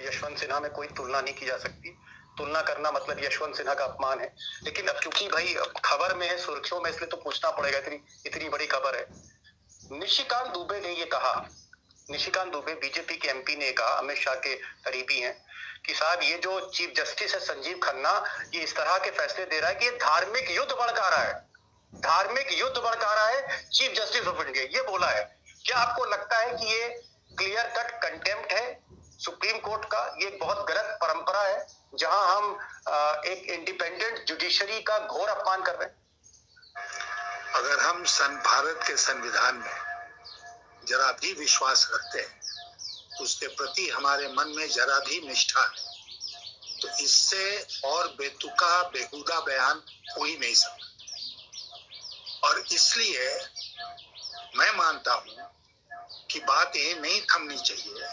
यशवंत सिन्हा में कोई तुलना नहीं की जा सकती। तुलना करना मतलब यशवंत सिन्हा का अपमान है। लेकिन अब क्योंकि भाई खबर में है, सुर्खियों में, इसलिए तो पूछना पड़ेगा, इतनी बड़ी खबर है। निशिकांत दुबे ने ये कहा, निशिकांत दुबे बीजेपी के एमपी ने कहा, अमित शाह के करीबी हैं, कि साहब ये जो चीफ जस्टिस है संजीव खन्ना, ये इस तरह के फैसले दे रहा है कि ये धार्मिक युद्ध भड़का रहा है, धार्मिक युद्ध भड़का रहा है चीफ जस्टिस ऑफ इंडिया, ये बोला है। क्या आपको लगता है कि ये क्लियर कट कंटेम्प्ट है सुप्रीम कोर्ट का? ये एक बहुत गलत परंपरा है जहां हम एक इंडिपेंडेंट जुडिशरी का घोर अपमान कर रहे हैं। अगर हम भारत के संविधान में जरा भी विश्वास रखते हैं, उसके प्रति हमारे मन में जरा भी निष्ठा है, तो इससे और बेतुका बेहुदा बयान हो ही नहीं सकता। और इसलिए मैं मानता हूं कि बात ये नहीं थमनी चाहिए,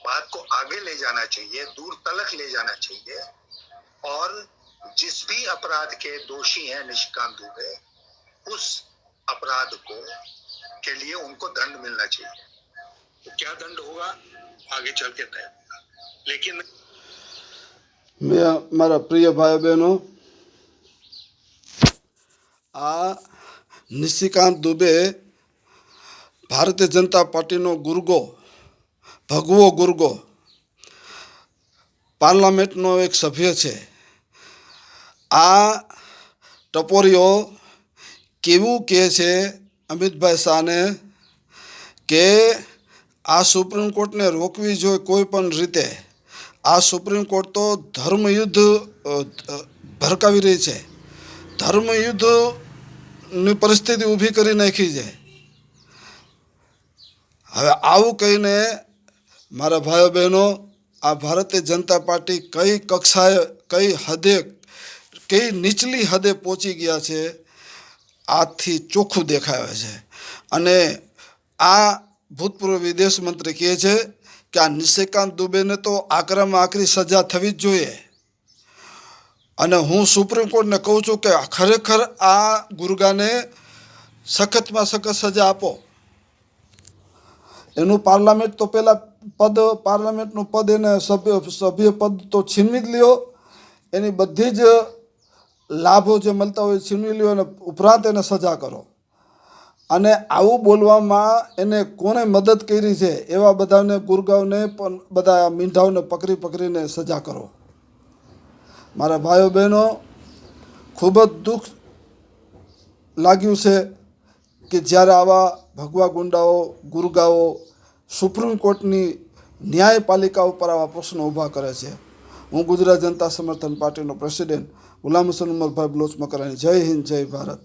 बात को आगे ले जाना चाहिए, दूर तलक ले जाना चाहिए। और जिस भी अपराध के दोषी हैं निशिकांत दुबे, उस अपराध को के लिए उनको दंड मिलना चाहिए। तो क्या दंड होगा आगे चल के तय होगा। लेकिन मैं मारा प्रिय भाई बहनों, आ निशिकांत दुबे भारतीय जनता पार्टीનો ગુરગો, ભગવો ગુરગો, પાર્લામેન્ટનો એક સભ્ય છે. આ ટપોરીઓ કેવું કહે છે અમિતભાઈ શાહને કે આ સુપ્રીમ કોર્ટને રોકવી જોઈએ કોઈ પણ રીતે. આ સુપ્રીમ કોર્ટ તો ધર્મયુદ્ધ ભડકાવી રહી છે, ધર્મયુદ્ધની પરિસ્થિતિ ઊભી કરી નાખી છે. હવે આવું કહીને મારા ભાઈઓ બહેનો, આ ભારતીય જનતા પાર્ટી કઈ કક્ષાએ, કઈ હદે, કઈ નીચલી હદે પહોંચી ગયા છે આથી ચોખ્ખું દેખાવે છે. અને આ ભૂતપૂર્વ વિદેશ મંત્રી કહે છે કે આ નિશિકાંત દુબેને તો આકરામાં આકરી સજા થવી જ જોઈએ. અને હું સુપ્રીમ કોર્ટને કહું છું કે ખરેખર આ ગુરગાને સખતમાં સખત સજા આપો. એનું પાર્લામેન્ટ તો પહેલાં પાર્લામેન્ટનું પદ, એને સભ્ય પદ તો છીનવી જ લ્યો, એની બધી જ લાભો જે મળતા હોય છીનવી લ્યો, અને ઉપરાંત એને સજા કરો. અને આવું બોલવામાં એને કોને મદદ કરી છે એવા બધાને ગુરગાઓને પણ, બધા મીંઢાઓને પકડીને સજા કરો. મારા ભાઈઓ બહેનો, ખૂબ જ દુઃખ લાગ્યું છે કે જ્યારે આવા ભગવા ગુંડાઓ, ગુરગાઓ સુપ્રીમ કોર્ટની ન્યાયપાલિકા ઉપર આવા પ્રશ્નો ઊભા કરે છે. હું ગુજરાત જનતા સમર્થન પાર્ટીનો પ્રેસિડેન્ટ ગુલામ હુસૈન ઉમરભાઈ બલોચ મકરાણી. જય હિન્દ, જય ભારત.